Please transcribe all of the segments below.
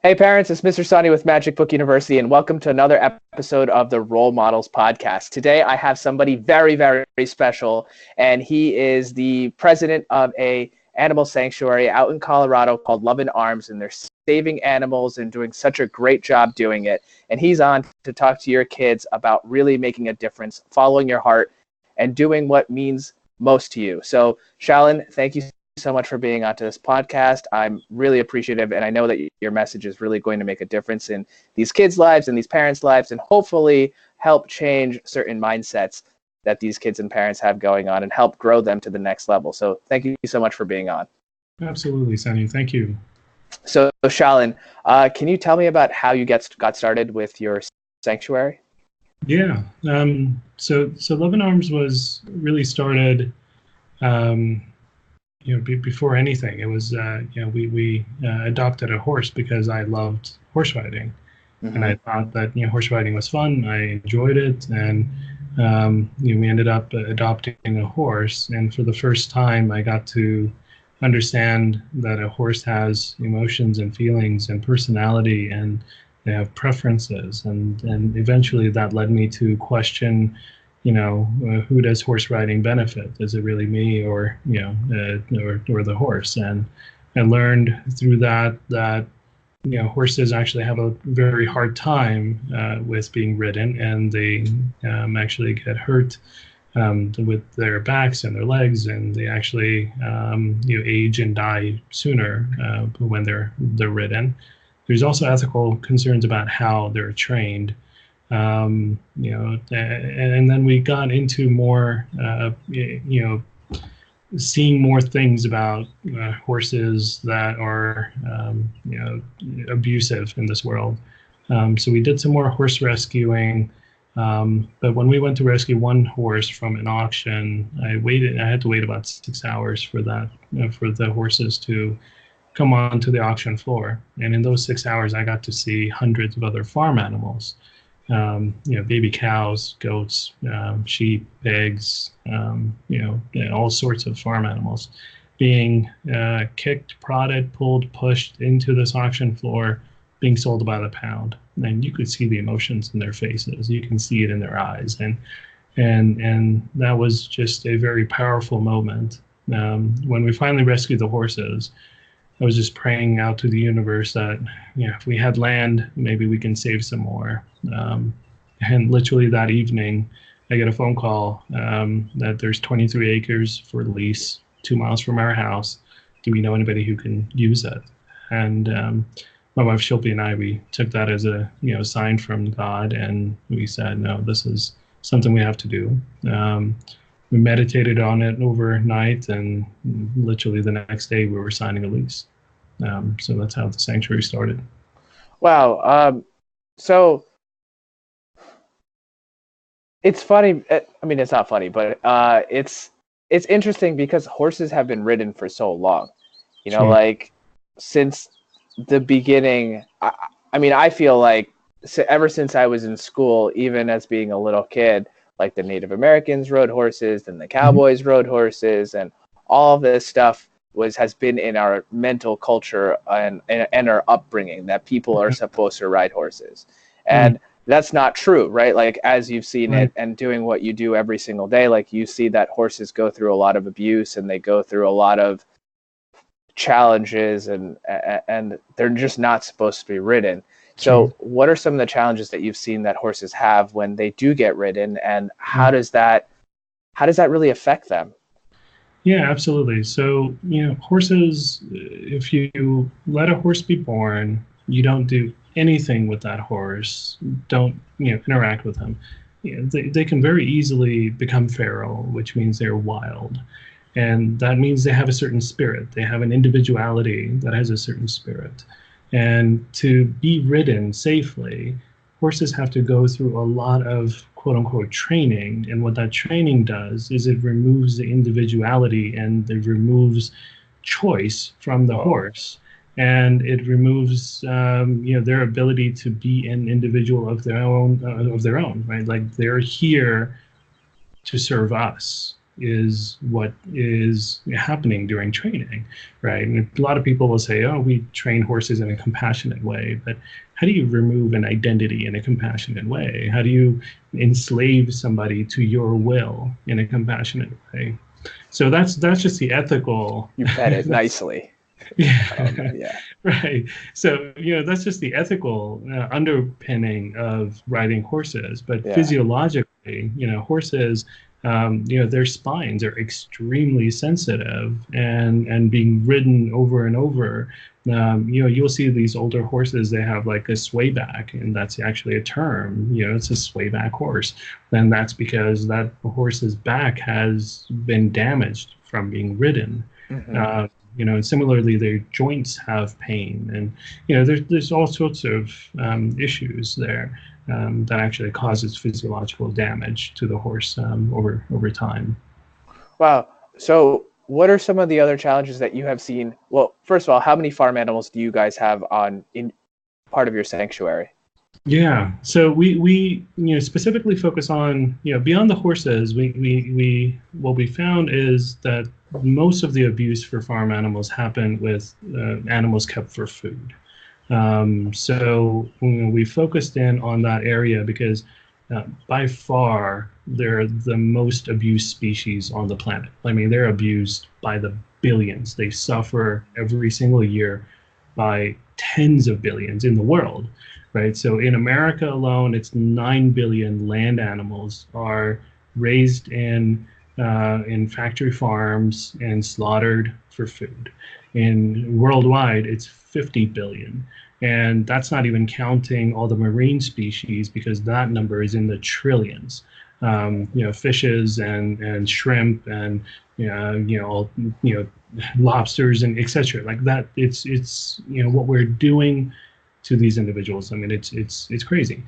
Hey parents, it's Mr. Sonny with Magic Book University, and welcome to another episode of the Role Models Podcast. Today I have somebody very, very special, and he is the president of a animal sanctuary out in Colorado called Love and Arms, and they're saving animals and doing such a great job doing it. And he's on to talk to your kids about really making a difference, following your heart, and doing what means most to you. So, Shalin, thank you so much for being onto this podcast. I'm really appreciative, and I know that your message is really going to make a difference in these kids' lives and these parents' lives, and hopefully help change certain mindsets that these kids and parents have going on and help grow them to the next level. So thank you so much for being on. Absolutely, Sunny. Thank you. So Shalin, can you tell me about how you got started with your sanctuary? Yeah. So Love and Arms was really started before anything. It was we adopted a horse because I loved horse riding. And I thought that horse riding was fun. I enjoyed it, and we ended up adopting a horse. And for the first time, I got to understand that a horse has emotions and feelings and personality, and they have preferences. And eventually, that led me to question, who does horse riding benefit? Is it really me, or or the horse? And I learned through that horses actually have a very hard time with being ridden, and they actually get hurt with their backs and their legs, and they actually age and die sooner when they're ridden. There's also ethical concerns about how they're trained. And then we got into more, seeing more things about horses that are, abusive in this world. So we did some more horse rescuing. But when we went to rescue one horse from an auction, I had to wait about 6 hours for that, for the horses to come onto the auction floor. And in those 6 hours, I got to see hundreds of other farm animals. Baby cows, goats, sheep, pigs, all sorts of farm animals being kicked, prodded, pulled, pushed into this auction floor, being sold by the pound. And you could see the emotions in their faces. You can see it in their eyes. And that was just a very powerful moment. When we finally rescued the horses, I was just praying out to the universe that, if we had land, maybe we can save some more. And literally that evening, I get a phone call that there's 23 acres for lease 2 miles from our house. Do we know anybody who can use it? And my wife Shilpi and I, we took that as a sign from God, and we said, no, this is something we have to do. We meditated on it overnight, and literally the next day we were signing a lease. So that's how the sanctuary started. Wow. So it's funny. I mean, it's not funny, but it's interesting because horses have been ridden for so long. Sure. Like since the beginning. I mean, I feel like ever since I was in school, even as being a little kid, like the Native Americans rode horses, and the cowboys rode horses, and all of this stuff has been in our mental culture and our upbringing, that people are supposed to ride horses. And that's not true, right? Like, as you've seen it and doing what you do every single day, like you see that horses go through a lot of abuse, and they go through a lot of challenges, and they're just not supposed to be ridden. So what are some of the challenges that you've seen that horses have when they do get ridden, and how does that really affect them? Yeah, absolutely. So, horses, if you let a horse be born, you don't do anything with that horse, don't, interact with him. They can very easily become feral, which means they're wild. And that means they have a certain spirit. They have an individuality that has a certain spirit. And to be ridden safely, horses have to go through a lot of quote unquote training. And what that training does is it removes the individuality, and it removes choice from the horse. And it removes, their ability to be an individual of their own, right? Like, they're here to serve us. is what is happening during training, right? And a lot of people will say, oh, we train horses in a compassionate way, but how do you remove an identity in a compassionate way? How do you enslave somebody to your will in a compassionate way? So that's just the ethical. You pet it nicely. Yeah. Yeah. Right. So, that's just the ethical underpinning of riding horses. But Yeah. physiologically, horses, their spines are extremely sensitive, and being ridden over and over, you'll see these older horses, they have like a swayback, and that's actually a term, it's a swayback horse. And that's because that horse's back has been damaged from being ridden. Mm-hmm. And similarly, their joints have pain, and there's all sorts of issues there that actually causes physiological damage to the horse over time. Wow. So, what are some of the other challenges that you have seen? Well, first of all, how many farm animals do you guys have in part of your sanctuary? Yeah, so we specifically focus on beyond the horses. We what we found is that most of the abuse for farm animals happen with animals kept for food. So we focused in on that area because by far they're the most abused species on the planet. I mean, they're abused by the billions. They suffer every single year by tens of billions in the world. Right, so in America alone, it's 9 billion land animals are raised in factory farms and slaughtered for food. And worldwide, it's 50 billion, and that's not even counting all the marine species, because that number is in the trillions. Fishes and shrimp and lobsters and etc. Like that. It's what we're doing to these individuals. I mean, it's crazy.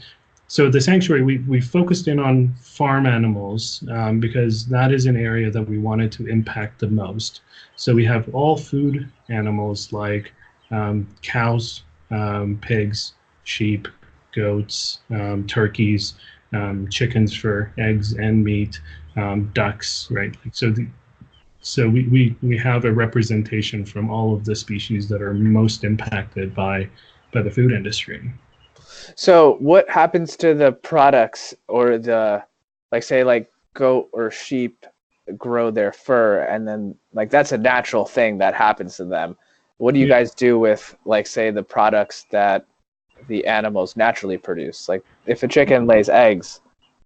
So the sanctuary, we focused in on farm animals because that is an area that we wanted to impact the most. So we have all food animals like cows, pigs, sheep, goats, turkeys, chickens for eggs and meat, ducks, right? So we have a representation from all of the species that are most impacted by the food industry. So what happens to the products, or say goat or sheep grow their fur, and then that's a natural thing that happens to them. What do you guys do with say the products that the animals naturally produce? Like if a chicken lays eggs,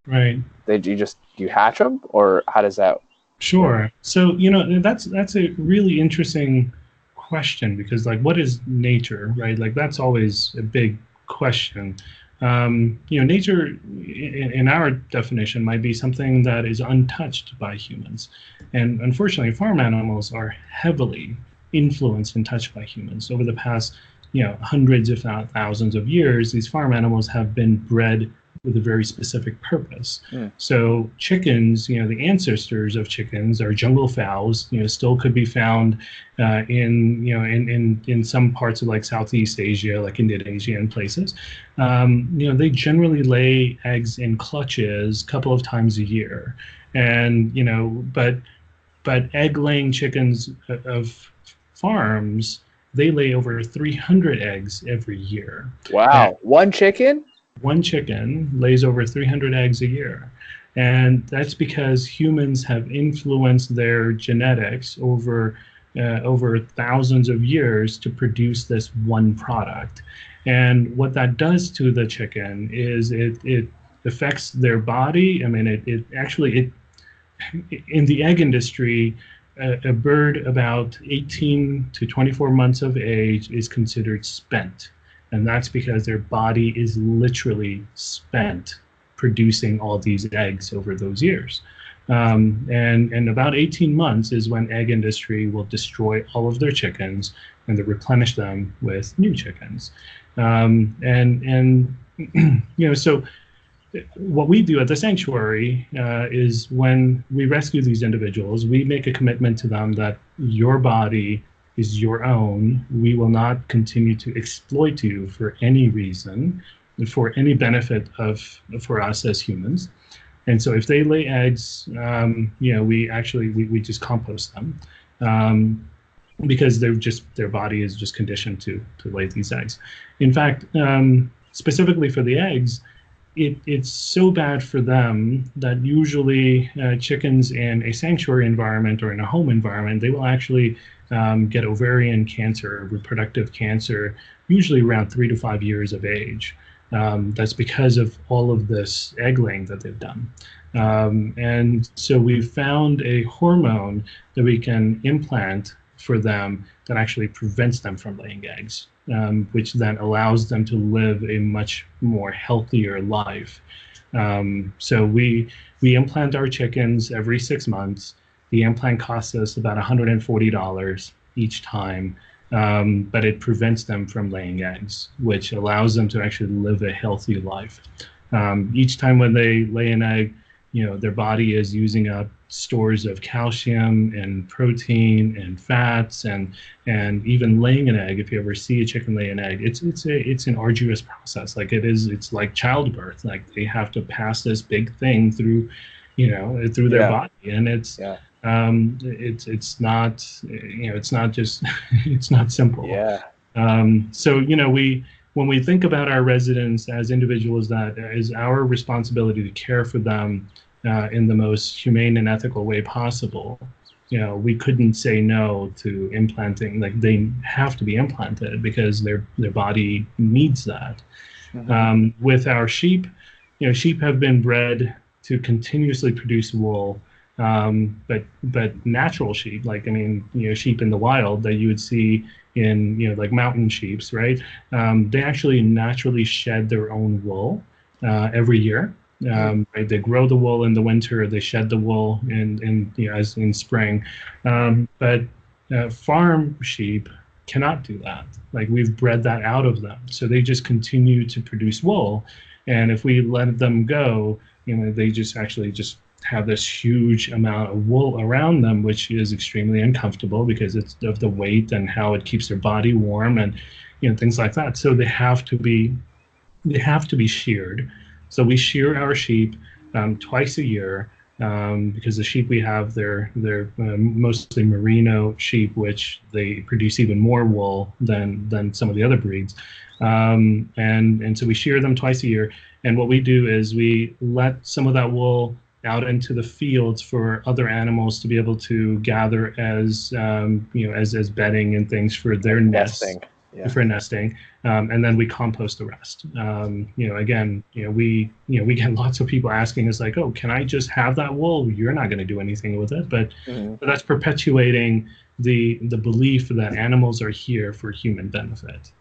right? You hatch them, or how does that? Sure. So that's a really interesting question, because what is nature, right? That's always a big question. Nature in our definition might be something that is untouched by humans, and unfortunately farm animals are heavily influenced and touched by humans. Over the past hundreds if not thousands of years, these farm animals have been bred with a very specific purpose. So chickens, the ancestors of chickens are jungle fowls, still could be found in some parts of Southeast Asia, like Indonesia and places. They generally lay eggs in clutches a couple of times a year. And, but egg-laying chickens of farms, they lay over 300 eggs every year. Wow. One chicken lays over 300 eggs a year. And that's because humans have influenced their genetics over thousands of years to produce this one product. And what that does to the chicken is it affects their body. I mean, it actually in the egg industry, a bird about 18 to 24 months of age is considered spent. And that's because their body is literally spent producing all these eggs over those years. And about 18 months is when egg industry will destroy all of their chickens and they replenish them with new chickens. So what we do at the sanctuary is when we rescue these individuals, we make a commitment to them that your body is your own. We will not continue to exploit you for any reason, for any benefit for us as humans. And so if they lay eggs, we just compost them. Because their body is just conditioned to lay these eggs. In fact, specifically for the eggs, it's so bad for them that usually chickens in a sanctuary environment or in a home environment, they will actually get ovarian cancer, reproductive cancer, usually around 3 to 5 years of age. That's because of all of this egg laying that they've done. And so we've found a hormone that we can implant for them that actually prevents them from laying eggs, which then allows them to live a much more healthier life. So we implant our chickens every 6 months. The implant costs us about $140 each time, but it prevents them from laying eggs, which allows them to actually live a healthy life. Each time when they lay an egg, their body is using up stores of calcium and protein and fats, and even laying an egg. If you ever see a chicken lay an egg, it's an arduous process. It's like childbirth. Like they have to pass this big thing through their body, and it's not it's not just it's not simple. So when we think about our residents as individuals, that is our responsibility to care for them in the most humane and ethical way possible. We couldn't say no to implanting. Like they have to be implanted because their body needs that. Mm-hmm. With our sheep, sheep have been bred to continuously produce wool, but natural sheep, sheep in the wild that you would see in like mountain sheep, right? They actually naturally shed their own wool every year. Right? They grow the wool in the winter, they shed the wool as in spring. But farm sheep cannot do that. Like we've bred that out of them, so they just continue to produce wool. And if we let them go, they just have this huge amount of wool around them, which is extremely uncomfortable because it's of the weight and how it keeps their body warm and things like that. So they have to be sheared. So we shear our sheep twice a year because the sheep we have, they're mostly merino sheep, which they produce even more wool than some of the other breeds. And so we shear them twice a year. And what we do is we let some of that wool out into the fields for other animals to be able to gather as as bedding and things for their nesting. For nesting, and then we compost the rest. We get lots of people asking us like, oh, can I just have that wool? You're not going to do anything with it, but that's perpetuating the belief that animals are here for human benefit.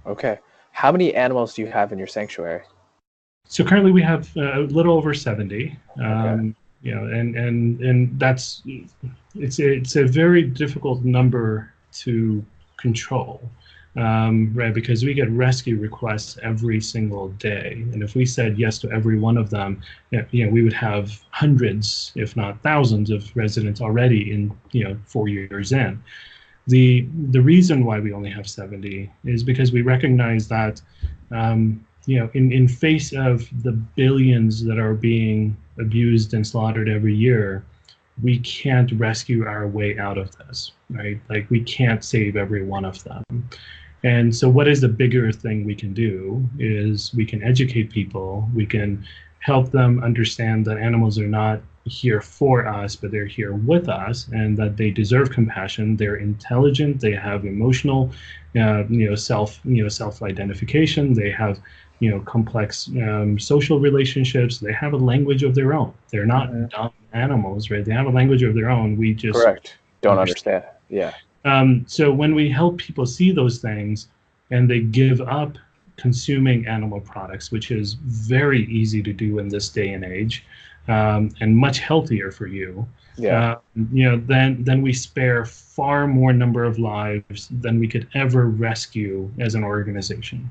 Okay. How many animals do you have in your sanctuary? So currently we have a little over 70. And that's it's a very difficult number to control, right? Because we get rescue requests every single day, and if we said yes to every one of them, we would have hundreds, if not thousands, of residents already in 4 years in. The reason why we only have 70 is because we recognize that in face of the billions that are being abused and slaughtered every year, we can't rescue our way out of this, right? Like we can't save every one of them. And so what is the bigger thing we can do is we can educate people, we can help them understand that animals are not here for us, but they're here with us, and that they deserve compassion. They're intelligent, they have emotional self-identification, they have complex social relationships, they have a language of their own. They're not dumb animals, right? They have a language of their own. We just don't understand. So when we help people see those things and they give up consuming animal products, which is very easy to do in this day and age, and much healthier for you, then we spare far more number of lives than we could ever rescue as an organization.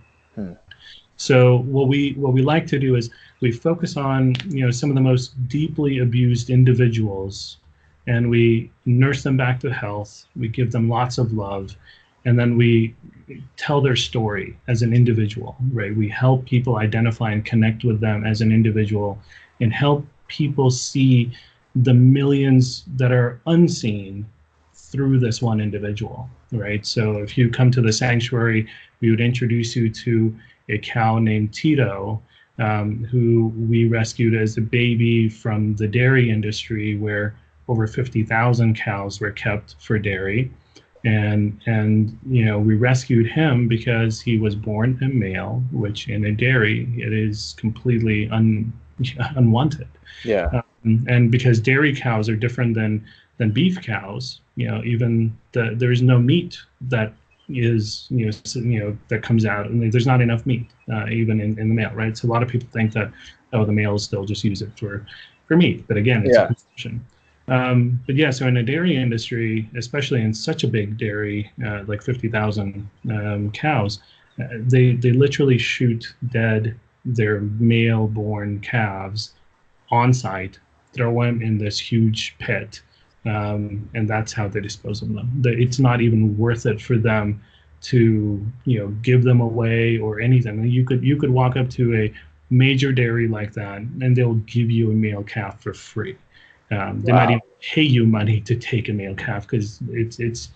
So what we like to do is we focus on some of the most deeply abused individuals, and we nurse them back to health. We give them lots of love, and then we tell their story as an individual, right? We help people identify and connect with them as an individual, and help people see the millions that are unseen through this one individual, right? So if you come to the sanctuary, we would introduce you to a cow named Tito, who we rescued as a baby from the dairy industry, where over 50,000 cows were kept for dairy. And we rescued him because he was born a male, which in a dairy, it is completely unwanted. Yeah. And because dairy cows are different than beef cows, even there's no meat that is that comes out, and there's not enough meat even in the male, right? So a lot of people think that the males still just use it for meat, but again, it's a consumption. But yeah, so in the dairy industry, especially in such a big dairy, like 50,000 cows, they literally shoot dead their male-born calves on site, throw them in this huge pit, and that's how they dispose of them. It's not even worth it for them to give them away or anything. You could walk up to a major dairy like that, and they'll give you a male calf for free. They might even pay you money to take a male calf, because it's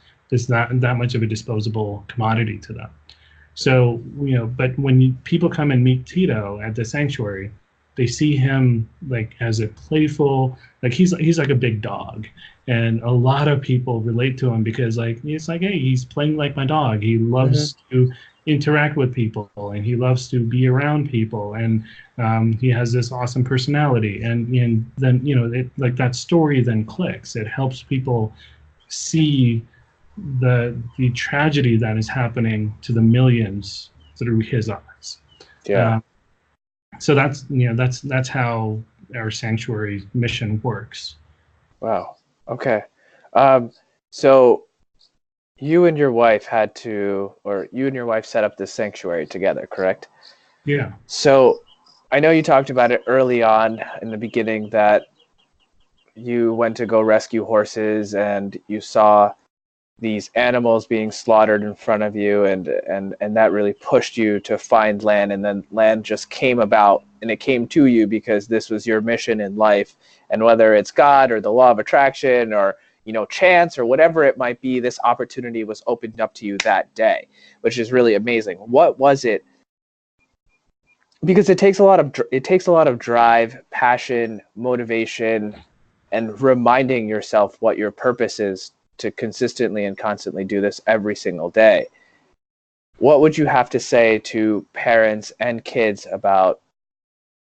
not that much of a disposable commodity to them. So but when people come and meet Tito at the sanctuary, they see him like as a playful, like he's like a big dog, and a lot of people relate to him because it's like, hey, he's playing like my dog. He loves to interact with people, and he loves to be around people, and he has this awesome personality, and then it, like, that story then clicks. It helps people see the tragedy that is happening to the millions through his eyes. So that's how our sanctuary mission works. Wow. Okay. So you and your wife set up this sanctuary together, correct? Yeah. So I know you talked about it early on in the beginning, that you went to go rescue horses and you saw these animals being slaughtered in front of you, and that really pushed you to find land, and then land just came about, and it came to you because this was your mission in life. And whether it's God or the law of attraction or chance or whatever it might be, this opportunity was opened up to you that day, which is really amazing. What was it? Because it takes a lot of drive, passion, motivation, and reminding yourself what your purpose is to consistently and constantly do this every single day. What would you have to say to parents and kids about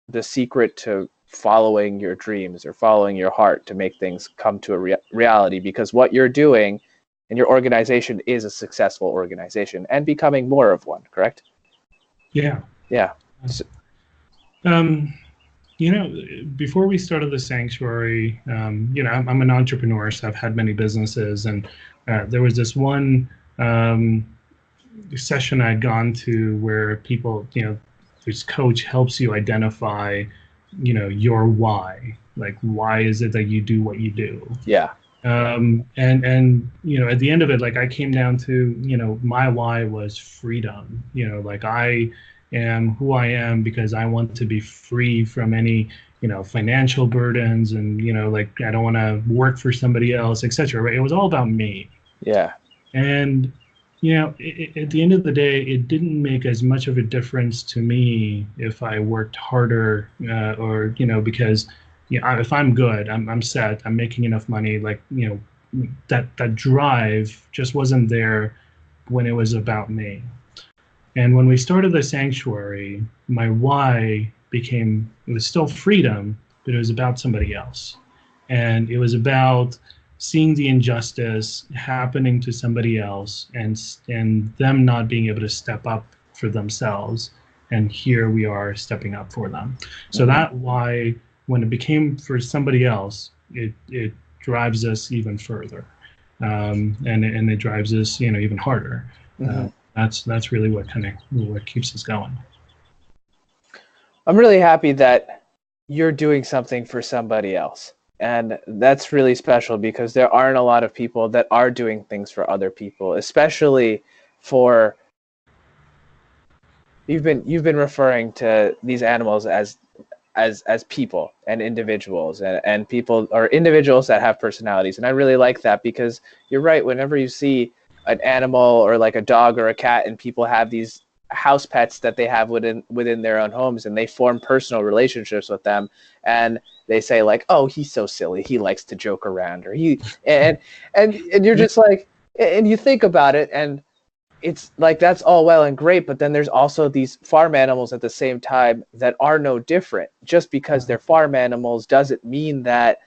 the secret to following your dreams or following your heart to make things come to a reality? Because what you're doing and your organization is a successful organization and becoming more of one, correct? Yeah. Yeah. So, before we started the sanctuary, I'm an entrepreneur, so I've had many businesses, and there was this one session I'd gone to where people, this coach helps you identify, your why. Like, why is it that you do what you do? Yeah. And at the end of it, like, I came down to, my why was freedom. Like, I am who I am because I want to be free from any, financial burdens, and, like, I don't want to work for somebody else, etc. Right? It was all about me. Yeah. And, at the end of the day, it didn't make as much of a difference to me if I worked harder, or, because if I'm good, I'm set, I'm making enough money, like, that drive just wasn't there when it was about me. And when we started the sanctuary, my why it was still freedom, but it was about somebody else. And it was about seeing the injustice happening to somebody else, and them not being able to step up for themselves. And here we are stepping up for them. So that why, when it became for somebody else, it drives us even further. And it drives us, even harder. That's really what keeps us going. I'm really happy that you're doing something for somebody else. And that's really special because there aren't a lot of people that are doing things for other people, especially for you've been referring to these animals as people and individuals, and people or individuals that have personalities. And I really like that, because you're right. Whenever you see an animal or like a dog or a cat, and people have these house pets that they have within their own homes, and they form personal relationships with them, and they say like, oh, he's so silly, he likes to joke around, or he and you're just like, and you think about it, and it's like, that's all well and great, but then there's also these farm animals at the same time that are no different. Just because they're farm animals doesn't mean that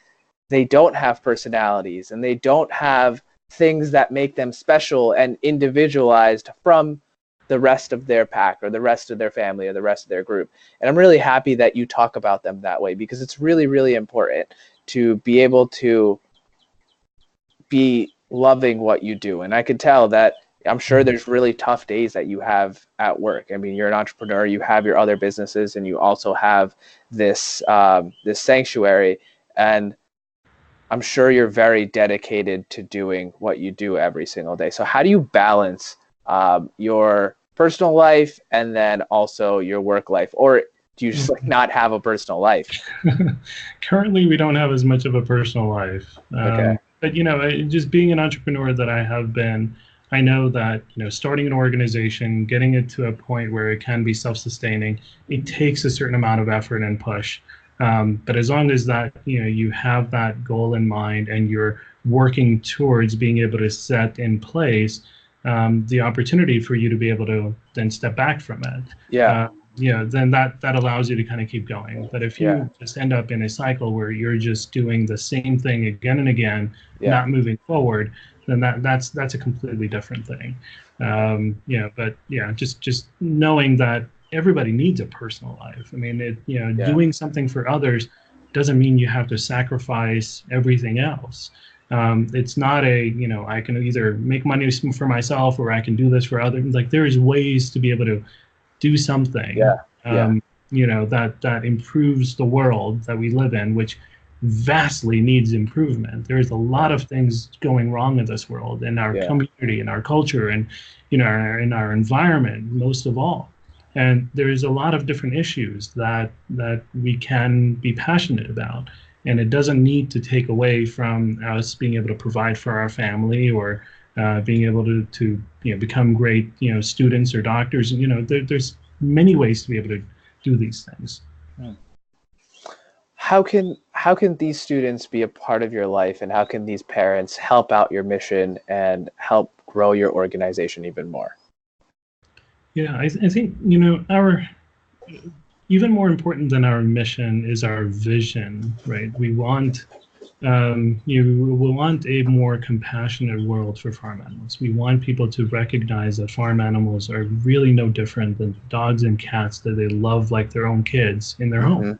they don't have personalities, and they don't have things that make them special and individualized from the rest of their pack, or the rest of their family, or the rest of their group. And I'm really happy that you talk about them that way, because it's really, really important to be able to be loving what you do. And I could tell that, I'm sure there's really tough days that you have at work. I mean, you're an entrepreneur, you have your other businesses, and you also have this this sanctuary. And I'm sure you're very dedicated to doing what you do every single day. So how do you balance your personal life and then also your work life? Or do you just like not have a personal life? Currently, we don't have as much of a personal life. Okay. But, just being an entrepreneur that I have been, I know that, starting an organization, getting it to a point where it can be self-sustaining, it takes a certain amount of effort and push. But as long as that, you have that goal in mind, and you're working towards being able to set in place the opportunity for you to be able to then step back from it. Yeah. Then that allows you to kind of keep going. But if you just end up in a cycle where you're just doing the same thing again and again, not moving forward, then that's a completely different thing. Just knowing that everybody needs a personal life. I mean, doing something for others doesn't mean you have to sacrifice everything else. It's not I can either make money for myself, or I can do this for others. Like, there's ways to be able to do something that improves the world that we live in, which vastly needs improvement. There's a lot of things going wrong in this world, in our community, in our culture, and in our environment, most of all. And there's a lot of different issues that we can be passionate about. And it doesn't need to take away from us being able to provide for our family, or being able to become great students or doctors. There's many ways to be able to do these things. How can these students be a part of your life, and how can these parents help out your mission and help grow your organization even more? Yeah, I think our even more important than our mission is our vision, right? We want a more compassionate world for farm animals. We want people to recognize that farm animals are really no different than dogs and cats that they love like their own kids in their home.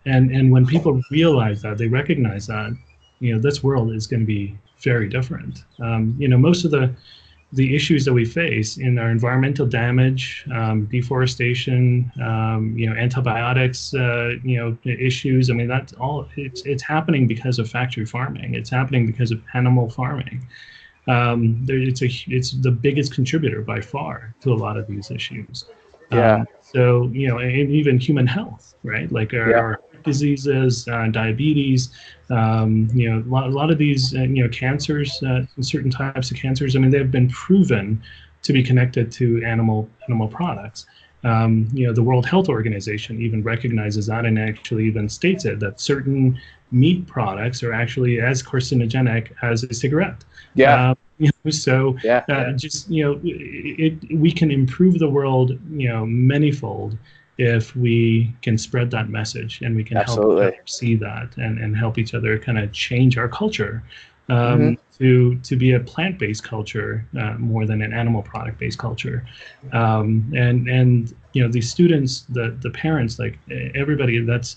And when people realize that, they recognize that, this world is going to be very different. Most of the issues that we face in our environmental damage, deforestation, antibiotics, issues. I mean, that's all. It's happening because of factory farming. It's happening because of animal farming. It's the biggest contributor by far to a lot of these issues. So and even human health, right? Like our diseases, diabetes, a lot of these, cancers, certain types of cancers. I mean, they've been proven to be connected to animal products. The World Health Organization even recognizes that, and actually even states it, that certain meat products are actually as carcinogenic as a cigarette. We can improve the world, manyfold, if we can spread that message, and we can help each other see that, and help each other kind of change our culture to be a plant-based culture more than an animal product-based culture. These students, the parents, like everybody, that's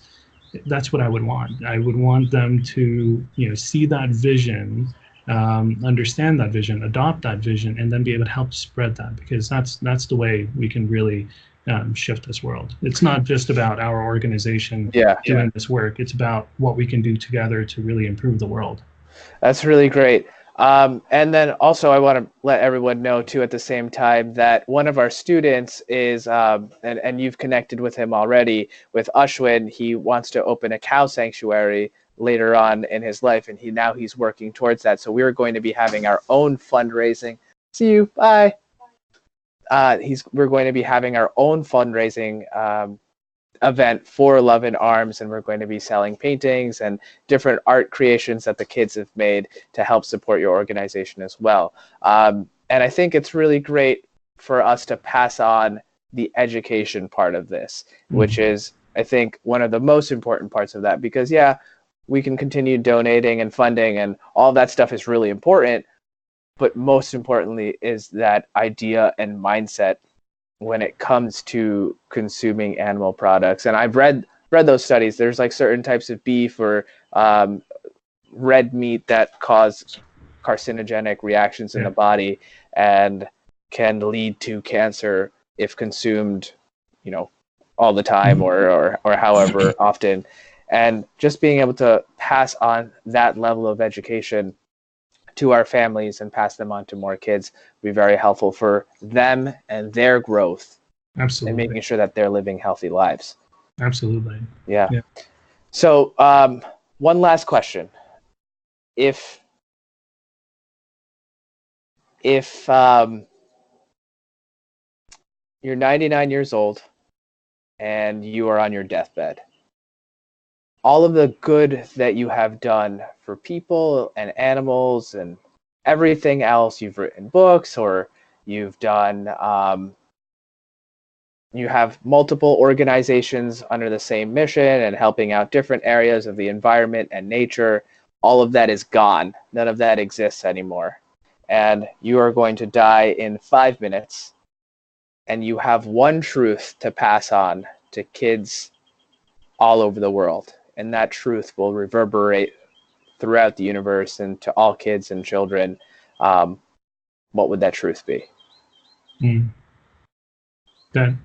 what I would want. I would want them to see that vision, understand that vision, adopt that vision, and then be able to help spread that, because that's the way we can really shift this world. It's not just about our organization doing this work. It's about what we can do together to really improve the world. That's really great. And then also I want to let everyone know too at the same time that one of our students is, and you've connected with him already, with Ashwin. He wants to open a cow sanctuary later on in his life, and he's working towards that. So we're going to be having our own fundraising. See you. Bye. We're going to be having our own fundraising event for Love in Arms, and we're going to be selling paintings and different art creations that the kids have made to help support your organization as well. And I think it's really great for us to pass on the education part of this, which is, I think, one of the most important parts of that, because we can continue donating and funding, and all that stuff is really important, but most importantly is that idea and mindset when it comes to consuming animal products. And I've read those studies. There's like certain types of beef or red meat that cause carcinogenic reactions in the body and can lead to cancer if consumed, all the time or however often. And just being able to pass on that level of education to our families and pass them on to more kids will be very helpful for them and their growth. Absolutely. And making sure that they're living healthy lives. Absolutely. Yeah. So one last question. If you're 99 years old and you are on your deathbed, all of the good that you have done for people and animals and everything else, you've written books or you've done, you have multiple organizations under the same mission and helping out different areas of the environment and nature, all of that is gone. None of that exists anymore. And you are going to die in 5 minutes, and you have one truth to pass on to kids all over the world. And that truth will reverberate throughout the universe and to all kids and children. What would that truth be? That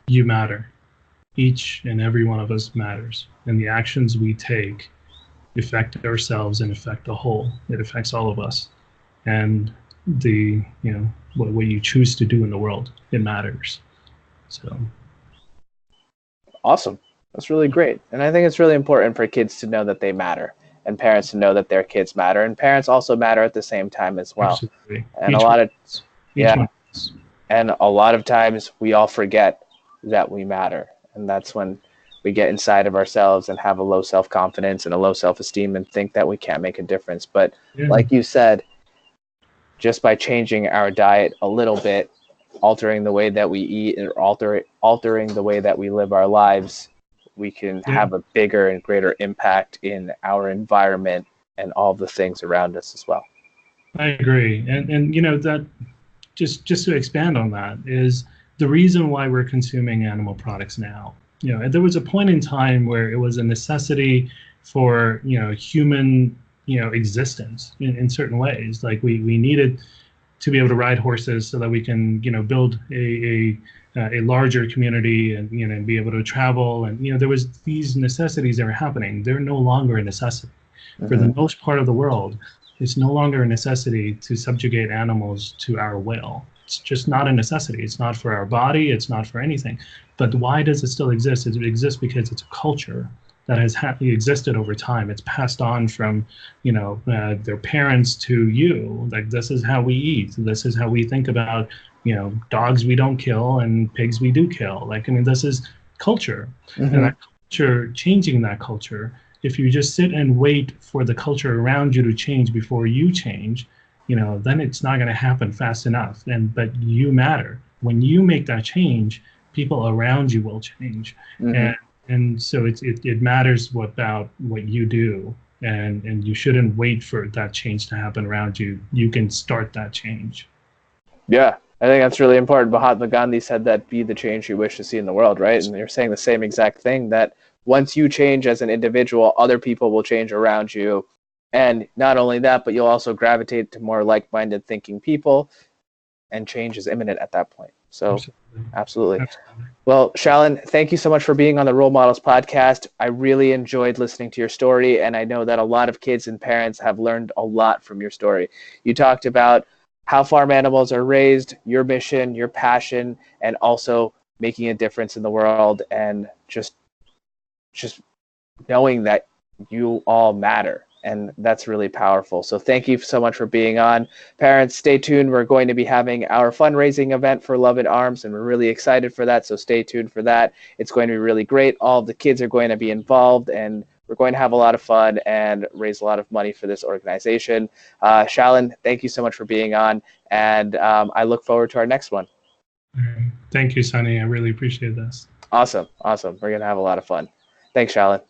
you matter. Each and every one of us matters. And the actions we take affect ourselves and affect the whole. It affects all of us. And what you choose to do in the world, it matters. So. Awesome. That's really great. And I think it's really important for kids to know that they matter and parents to know that their kids matter, and parents also matter at the same time as well. Absolutely. And and a lot of times we all forget that we matter. And that's when we get inside of ourselves and have a low self-confidence and a low self-esteem and think that we can't make a difference. But like you said, just by changing our diet a little bit, altering the way that we eat and altering the way that we live our lives, we can have a bigger and greater impact in our environment and all the things around us as well. I agree. And that just to expand on that is the reason why we're consuming animal products now. There was a point in time where it was a necessity for, human, existence in certain ways. Like we needed to be able to ride horses so that we can, build a larger community and, and be able to travel. And, there was these necessities that were happening. They're no longer a necessity. For the most part of the world, it's no longer a necessity to subjugate animals to our will. It's just not a necessity. It's not for our body. It's not for anything. But why does it still exist? It exists because it's a culture that has existed over time. It's passed on from, their parents to you. Like, this is how we eat. This is how we think about, dogs we don't kill and pigs we do kill. This is culture. And that culture, changing that culture, if you just sit and wait for the culture around you to change before you change, then it's not going to happen fast enough. But you matter. When you make that change, people around you will change. And so it matters about what you do, and you shouldn't wait for that change to happen around you. You can start that change. Yeah, I think that's really important. Mahatma Gandhi said that be the change you wish to see in the world, right? And you're saying the same exact thing, that once you change as an individual, other people will change around you. And not only that, but you'll also gravitate to more like-minded thinking people, and change is imminent at that point. So absolutely. Well, Shalin, thank you so much for being on the Role Models podcast. I really enjoyed listening to your story, and I know that a lot of kids and parents have learned a lot from your story. You talked about how farm animals are raised, your mission, your passion, and also making a difference in the world, and just knowing that you all matter. And that's really powerful. So thank you so much for being on. Parents, stay tuned. We're going to be having our fundraising event for Love and Arms, and we're really excited for that. So stay tuned for that. It's going to be really great. All of the kids are going to be involved, and we're going to have a lot of fun and raise a lot of money for this organization. Shalin, thank you so much for being on, and I look forward to our next one. Thank you, Sunny. I really appreciate this. Awesome. We're going to have a lot of fun. Thanks, Shalin.